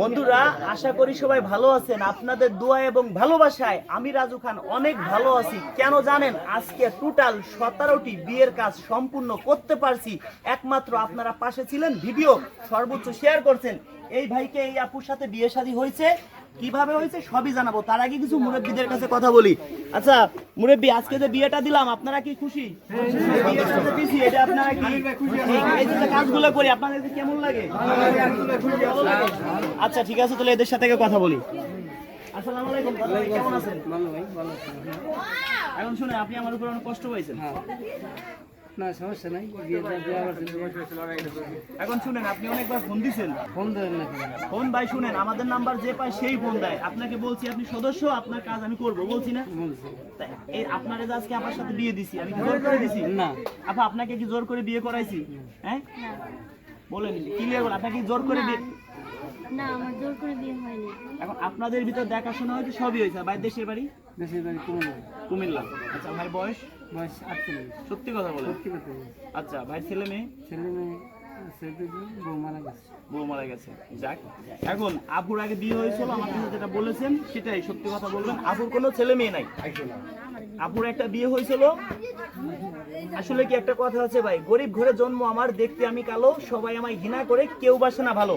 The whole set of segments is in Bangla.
বন্ধুরা, আশা করি সবাই ভালো আছেন। আপনাদের দোয়া এবং ভালোবাসায় আমি রাজু খান অনেক ভালো আছি। কেন জানেন? আজকে টোটাল 17টি বিয়ের কাজ সম্পূর্ণ করতে পারছি, একমাত্র আপনারা পাশে ছিলেন, ভিডিও সর্বোচ্চ শেয়ার করছেন। এই ভাইকে এই আপুর সাথে বিয়ে শাদী হয়েছে, কিভাবে হয়েছে সবই জানাবো। তার আগে কিছু মুরব্বীদের কাছে কথা বলি। আচ্ছা মুরব্বী, আজকে যে বিয়েটা দিলাম আপনারা কি খুশি? বিয়ের সাথে দিছি, এটা আপনারা কি এই যে কাজগুলো করি আপনাদের কেমন লাগে? ভালো লাগে? আচ্ছা ঠিক আছে, তাহলে এদের সাথে কথা বলি। আসসালামু আলাইকুম, কেমন আছেন? ভালো ভাই, ভালো আছি। এখন শুনে আপনি আমার উপর অনেক কষ্ট পাইছেন। না সমস্যা নাই, এখন শুনেন, আপনি অনেকবার ফোন দিছেন, ফোন ধরেন না ফোন ভাই শুনেন, আমাদের নাম্বার যে পায় সেই ফোন দেয়। আপনাকে বলছি আপনি সদস্য, আপনার কাজ আমি করব, বলছি না? বলছি তা এই আপনারে যে আজকে আমার সাথে বিয়ে দিছি, আমি কি জোর করে দিছি? না। আপা আপনাকে কি জোর করে বিয়ে করাইছি? হ্যাঁ বলেন, ক্লিয়ার বলেন, আপনাকে কি জোর করে বিয়ে? না, আমার জোর করে বিয়ে হয়নি। এখন আপনাদের ভিতর দেখাশোনা হয়তো সবই হয়েছে। ভাই দেশের বাড়ি? দেশের বাড়ি কুমিল্লা। কুমিল্লা। আচ্ছা ভাই বয়স? বয়স 48। সত্যি কথা বলেন? সত্যি কথা বলছি। আচ্ছা ভাই ছেলে মেয়ে? ছেলে মেয়ে আছে দুজন, বউ মারা গেছে। বউ মারা গেছে। যাক, এখন আপুর আগে বিয়ে হয়েছিল, আমার কাছে যেটা বলেছেন সেটাই সত্যি কথা বলবেন। আপুর কোনো ছেলে মেয়ে নাই, আপুর একটা বিয়ে হয়েছিল। আসলে কি একটা কথা আছে ভাই, গরিব ঘরে জন্ম আমার, দেখতে আমি কালো, সবাই আমায় ঘৃণা করে, কেউ বাসে না ভালো।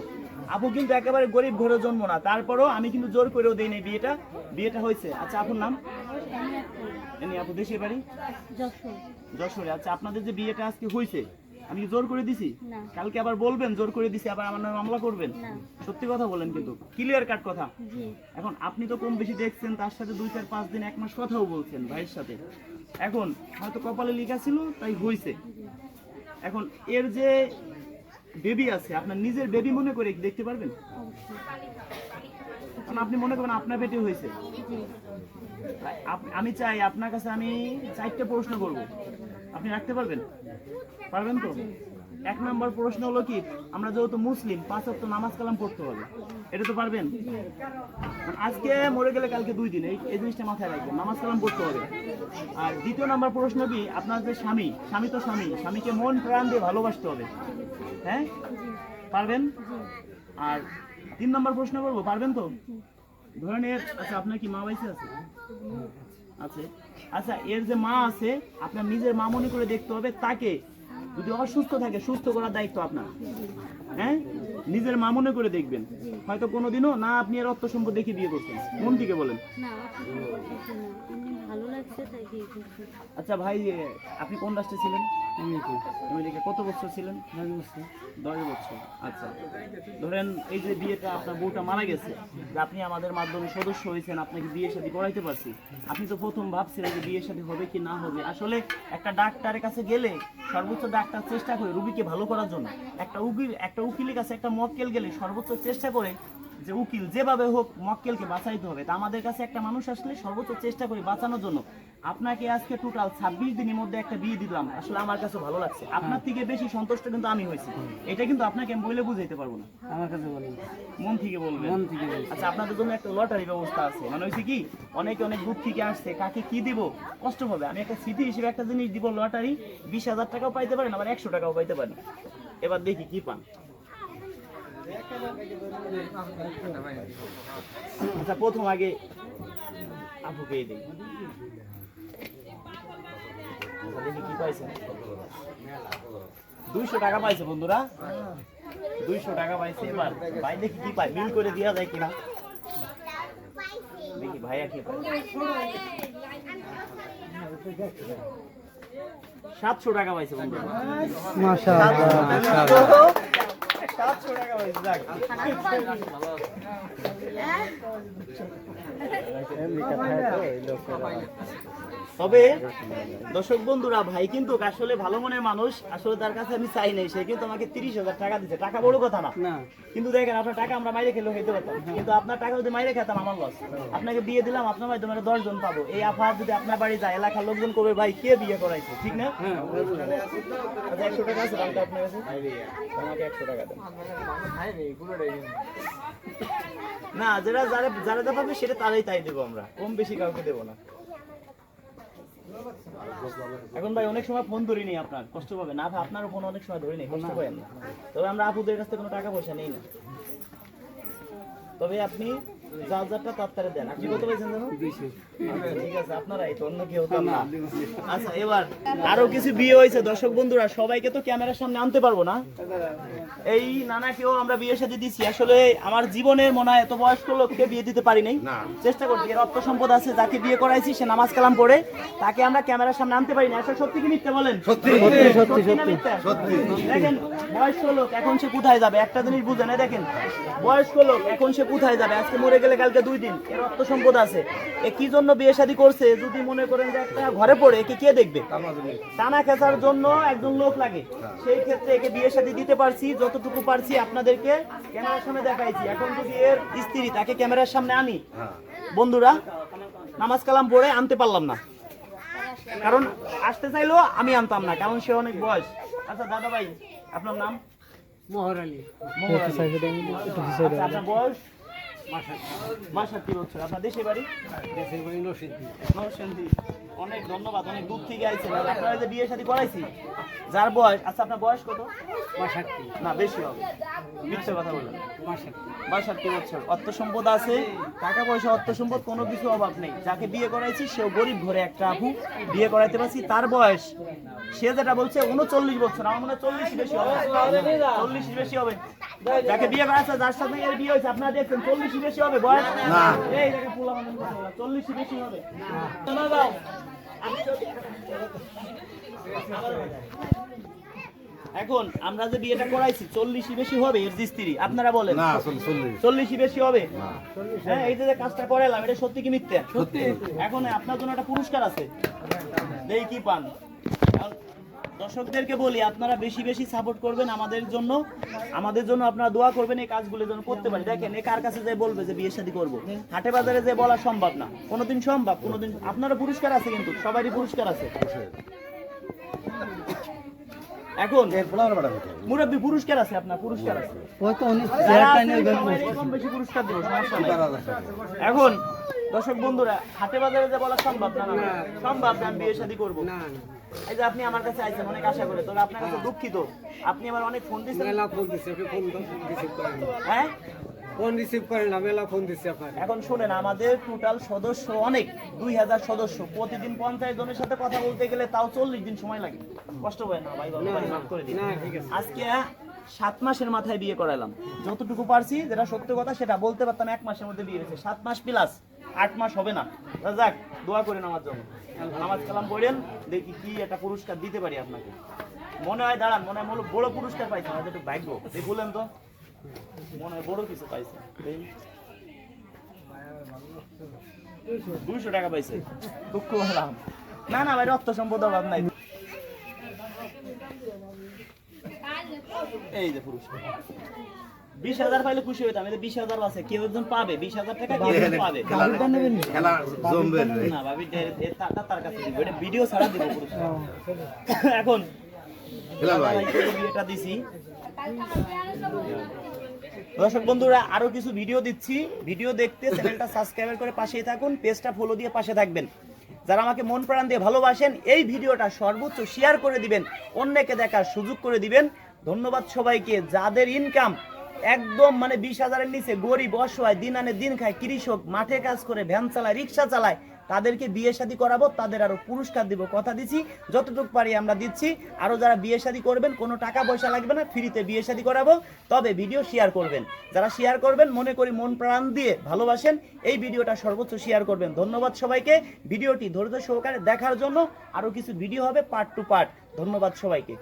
আপু কিন্তু একেবারে গরিব ঘরে জন্ম না, তারপরও আমি কিন্তু জোর করেও দেই নাই, বিয়েটা হয়েছে। আচ্ছা আপুর নাম? এমনি আপু দেশের বাড়ি? যশোরে। আচ্ছা আপনাদের যে বিয়েটা আজকে হয়েছে, আমি কি জোর করে দিছি? না। কালকে আবার বলবেন জোর করে দিছি, আবার আমার নামে মামলা করবেন? না। সত্যি কথা বলেন কিন্তু, ক্লিয়ার কাট কথা। জি। এখন আপনি তো কম বেশি দেখছেন, তার সাথে 2, 4, 5 দিন 1 মাস কথাও বলছেন ভাইয়ের সাথে। এখন হয়তো কপালে লেখা ছিল তাই হয়েছে। এখন এর যে বেবি আছে, আপনার নিজের বেবি মনে করে কি দেখতে পারবেন? কারণ আপনি মনে করেন আপনার পেটে হয়েছে। জি। আমি চাই আপনার কাছে আমি 4টা প্রশ্ন করব, আপনি রাখতে পারবেন? পারবেন তো? 1 নম্বর প্রশ্ন হলো কি, আমরা যেহেতু মুসলিম 5 ওয়াক্ত নামাজ কালাম পড়তে হবে, এটা তো পারবেন? আজকে মরে গেলে কালকে 2 দিন, এই জিনিসটা মাথায় রাখবেন, নামাজ কালাম পড়তে হবে। আর 2য় নম্বর প্রশ্ন কি, আপনার যে স্বামী তো স্বামীকে মন প্রাণ দিয়ে ভালোবাসতে হবে। হ্যাঁ পারবেন? আর 3 নম্বর প্রশ্ন করবো, পারবেন তো? ধরেন আচ্ছা আপনার কি মা বাইসে আছে? আছে। আচ্ছা এর যে মা আছে, আপনার নিজের মা মনে করে দেখতে হবে তাকে, যদি অসুস্থ থাকে সুস্থ করার দায়িত্ব আপনার। হ্যাঁ নিজের মা মনে করে দেখবেন। হয়তো কোনোদিনও না আপনি এর অর্থ সম্পদ দেখে বিয়ে করছেন, মন থেকে বলেন। না, এমনি ভালো লাগছে তাই বিয়ে করছি। আচ্ছা ভাই, আপনি কোন রাষ্ট্রে ছিলেন? আমেরিকা। কত বছর ছিলেন? 10 বছর। 10 বছর। আচ্ছা ধরেন এই যে বিয়েটা, আপনার বউটা মারা গেছে, যে আপনি আমাদের মাধ্যমে সদস্য হয়েছেন, আপনাকে বিয়ে শাদী করাইতে পারছি। আপনি তো প্রথম ভাবছিলেন যে বিয়ে শাদী হবে কি না হবে। আসলে একটা ডাক্তারের কাছে গেলে সর্বোচ্চ ডাক্তার চেষ্টা করে রোগীকে ভালো করার জন্য। একটা উকিলের কাছে একটা মক্কেল গেলে সর্বোচ্চ চেষ্টা করে যে উকিল যেভাবে হোক মক্কেলকে বাঁচাইতে হবে। তা আমাদের কাছে একটা মানুষ আসলে সর্বোচ্চ চেষ্টা করি বাঁচানোর জন্য। আপনাকে আজকে টোটাল 26 দিনের মধ্যে একটা বিয়ে দিলাম, আসলে আমার কাছে ভালো লাগছে। আপনার থেকে বেশি সন্তুষ্ট কিন্তু আমি হয়েছি, এটা কিন্তু আপনাকে আমি বলে বুঝাইতে পারবো না। আমার কাছে বলেন, মন থেকে বলবেন? মন থেকে বলছি। আচ্ছা আপনাদের জন্য একটা লটারি ব্যবস্থা আছে, মানে হয়েছে কি, অনেকে অনেক দূর থেকে আসছে, কাকে কি দিব কষ্ট হবে, আমি একটা স্মৃতি হিসেবে একটা জিনিস দিব, লটারি। 20,000 টাকাও পাইতে পারেন, আবার 100 টাকাও পাইতে পারেন। এবার দেখি কি পান। আচ্ছা প্রথম আগে আপুকে দিই, দেখি কি পাইছেন। 200 টাকা পাইছে বন্ধুরা, 200 টাকা পাইছে। এবার ভাই দেখি কি পাই, মিল করে দেওয়া যায় কিনা দেখি। ভাইয়া কি পাই? 700 টাকা পাইছে বন্ধুরা। মাশাআল্লাহ 700 টাকা পাইছে। যাক তবে দর্শক বন্ধুরা, ভাই কিন্তু আসলে ভালো মনের মানুষ। আসলে তার কাছে আমি চাই নাই, সে কিন্তু আমাকে 30,000 টাকা দিচ্ছে। টাকা বড় কথা না, কিন্তু দেখেন আপনার টাকা আমরা মাইরে খেলেও খেতে পারতাম, কিন্তু আপনার টাকা যদি মাইরে খেতাম আমার লস। আপনাকে বিয়ে দিলাম, আপনার মাধ্যমে 10 জন পাবো। এই আফার যদি আপনার বাড়ি যায়, এলাকার লোকজন করবে ভাই কে বিয়ে করাইছে, ঠিক না? আচ্ছা 100 টাকা আছে দামটা আপনার কাছে, আমাকে 100 টাকা দেন। না যারা যারা যারা যা পাবে সেটা তারাই তাই দেবো, আমরা কম বেশি কাউকে দেবো না। এখন ভাই অনেক সময় ফোন ধরিনি, আপনার কষ্ট পাবে না, আপনারও ফোন অনেক সময় ধরিনি, কষ্ট পাবেন না। তবে আমরা আপুদের কাছ থেকে কোনো টাকা পয়সা নেই না। তবে আপনি যারটা তাড়াতাড়ি দেন। আপনি কত পেয়েছেন জানো? 200 আচ্ছা, ঠিক আছে, আপনারাই তো, অন্য কেউ তো না। আচ্ছা, এবার আরো কিছু বিয়ে হয়েছে দর্শক বন্ধুরা, সবাইকে তো ক্যামেরার সামনে আনতে পারবো না। এই নানাকেও আমরা বিয়ের সাথে দিচ্ছি। আসলে আমার জীবনের মনে হয় এত বয়স্ক লোককে বিয়ে দিতে পারি নাই, চেষ্টা করছি। এর অর্থ সম্পদ আছে, যাকে বিয়ে করাইছি সে নামাজ কালাম পড়ে, তাকে আমরা ক্যামেরার সামনে আনতে পারি না। আসলে সত্যি কি মিথ্যা বলেন? সত্যি না মিথ্যা? দেখেন বয়স্ক লোক এখন সে কোথায় যাবে, একটা জিনিস বুঝেন। দেখেন বয়স্ক লোক এখন সে কোথায় যাবে, আজকে মরে গেলে কালকে 2 দিন। এর অর্থ সম্পদ আছে, এ কি জন্য বিয়ে শাদী করছে যদি মনে করেন যে একটা ঘরে পড়ে, একে কে দেখবে? টানা খেঁচার জন্য একজন লোক লাগে। সেই ক্ষেত্রে একে বিয়ে শাদী দিতে পারছি, যতটুকু পারছি আপনাদেরকে ক্যামেরার সামনে দেখাইছি। এখন যদি এর স্ত্রী তাকে ক্যামেরার সামনে আনি, বন্ধুরা নামাজ কালাম পড়ে আনতে পারলাম না, কারণ আসতে চাইলেও আমি আনতাম না, কারণ সে অনেক বয়স। আচ্ছা দাদা ভাই, আপনার নাম? মোহর আলী মোহর আলী। আচ্ছা, আপনার বয়স? 62 বছর। আপনার দেশে বাড়ি? দেশের বাড়ি নরসিংদী। নরসিংদী। অনেক ধন্যবাদ, অনেক দূর থেকে আইছেন। আর আপনারা যে বিয়ে শাদী করাইছি, যার বয়স, আচ্ছা আপনার বয়স কত? 62 না বেশি হবে, মিথ্যে কথা বলেন। 62 বছর। অর্থ সম্পদ আছে, টাকা পয়সা অর্থ সম্পদ কোনো কিছু অভাব নেই। যাকে বিয়ে করাইছি সেও গরিব ঘরে একটা আপু, বিয়ে করাইতে পারছি। তার বয়স সে যেটা বলছে 39 বছর, আমার মনে হয় 40 বেশি হবে। 40 বেশি হবে। যাকে বিয়ে করাইছে, যার সাথে এর বিয়ে হয়েছে, আপনারা দেখছেন 40 বেশি হবে বয়স? না, এই দেখে পোলা মানুষ 40 বেশি হবে না। দাও এখন আমরা যে বিয়েটা করাইছি 40 বেশি হবে এর স্ত্রী? আপনারা বলেন। না 40 বেশি হবে? হ্যাঁ, এই যে কাজটা করালাম এটা সত্যি কি মিথ্যা? সত্যি। এখন আপনার জন্য একটা পুরস্কার আছে, দেই কি পান। এখন দর্শকদেরকে বলি, আপনারা বেশি বেশি সাপোর্ট করবেন আমাদের জন্য আপনারা দোয়া করবেন এই কাজগুলো যেন করতে পারি। দেখেন এ কার কাছে যে বলবে যে বিয়ে শাদী করবো, হাটে বাজারে যে বলা সম্ভব না, কোনোদিন সম্ভব, কোনোদিন। আপনারা পুরস্কার আছে, কিন্তু সবারই পুরস্কার আছে। এখন মুরব্বী পুরস্কার আছে, আপনার পুরস্কার আছে, ওই তো অনেক যারা আছেন সবাইকে কম বেশি পুরস্কার দেবো, সমস্যা নেই। এখন দর্শক বন্ধুরা, হাটে বাজারে যে বলা সম্ভব না, সম্ভব না আমি বিয়ে শাদী করবো। এই যে আপনি আমার কাছে আইছেন অনেক আশা করে, তবে আপনার কাছে দুঃখিত, আপনি আমার অনেক ফোন দিচ্ছেন। হ্যাঁ, ফোন রিসিভ করেন না, মেলা ফোন দিচ্ছে আপনার। এখন শুনেন, আমাদের টোটাল সদস্য অনেক, 2000 সদস্য। প্রতিদিন 50 জনের সাথে কথা বলতে গেলে তাও 40 দিন সময় লাগে। কষ্ট হয় না ভাই? মাফ করে দিন। আজকে 7 মাসের মাথায় বিয়ে করালাম, যতটুকু পারছি, যেটা সত্য কথা সেটা বলতে পারতাম। 1 মাসের মধ্যে বিয়ে হয়েছে, 7 মাস প্লাস 8 মাস হবে না। যাক, দোয়া করেন আমার জন্য, নামাজ কালাম পড়েন, দেখি কি একটা পুরস্কার দিতে পারি আপনাকে। মনে হয় দাঁড়ান, মনে হয় বড় পুরস্কার পাইছেন, হয়তো একটু ভাগ্য। বললেন তো মনে হয় বড় কিছু পাইছে। 200 টাকা পাইছে, দুঃখ হলাম। না না ভাই, অর্থ সম্পদ অভাব নাই। এই যে পুরস্কার 20,000 পাইলে খুশি হইতাম। এতে 20,000 আছে, কেউ একজন পাবে 20,000 টাকা, কেউ একজন পাবে। খেলা জমবে না ভাবি, তার কাছে দিব, এটা ভিডিও ছাড়া দিব পুরস্কার। এখন বিয়েটা দিছি। দর্শক বন্ধুরা, আরো কিছু ভিডিও দিচ্ছি, ভিডিও দেখতে চ্যানেলটা সাবস্ক্রাইব করে পাশেই থাকুন, পেজটা ফলো দিয়ে পাশে থাকবেন। যারা আমাকে মন প্রাণ দিয়ে ভালোবাসেন, এই ভিডিওটা সর্বোচ্চ শেয়ার করে দিবেন, অন্যকে দেখার সুযোগ করে দিবেন। ধন্যবাদ সবাইকে। যাদের ইনকাম একদম 20,000-এর নিচে, গরিব অসহায়, দিন আনে দিন খায়, কৃষক, মাঠে কাজ করে, ভ্যান চালায়, রিক্সা চালায়, তাদেরকে বিয়ে শাদী করাবো, তাদের আরো পুরস্কার দিব, কথা দিচ্ছি, যতটুকু পারি আমরা দিচ্ছি। আরো যারা বিয়ে শাদী করবেন, কোনো টাকা পয়সা লাগবে না, ফ্রিতে বিয়ে শাদী করাবো, তবে ভিডিও শেয়ার করবেন। যারা শেয়ার করবেন, মনে করি মন প্রাণ দিয়ে ভালোবাসেন, এই ভিডিওটা সর্বোচ্চ শেয়ার করবেন। ধন্যবাদ সবাইকে ভিডিওটি ধৈর্য সহকারে দেখার জন্য। আরো কিছু ভিডিও হবে পার্ট টু পার্ট। ধন্যবাদ সবাইকে।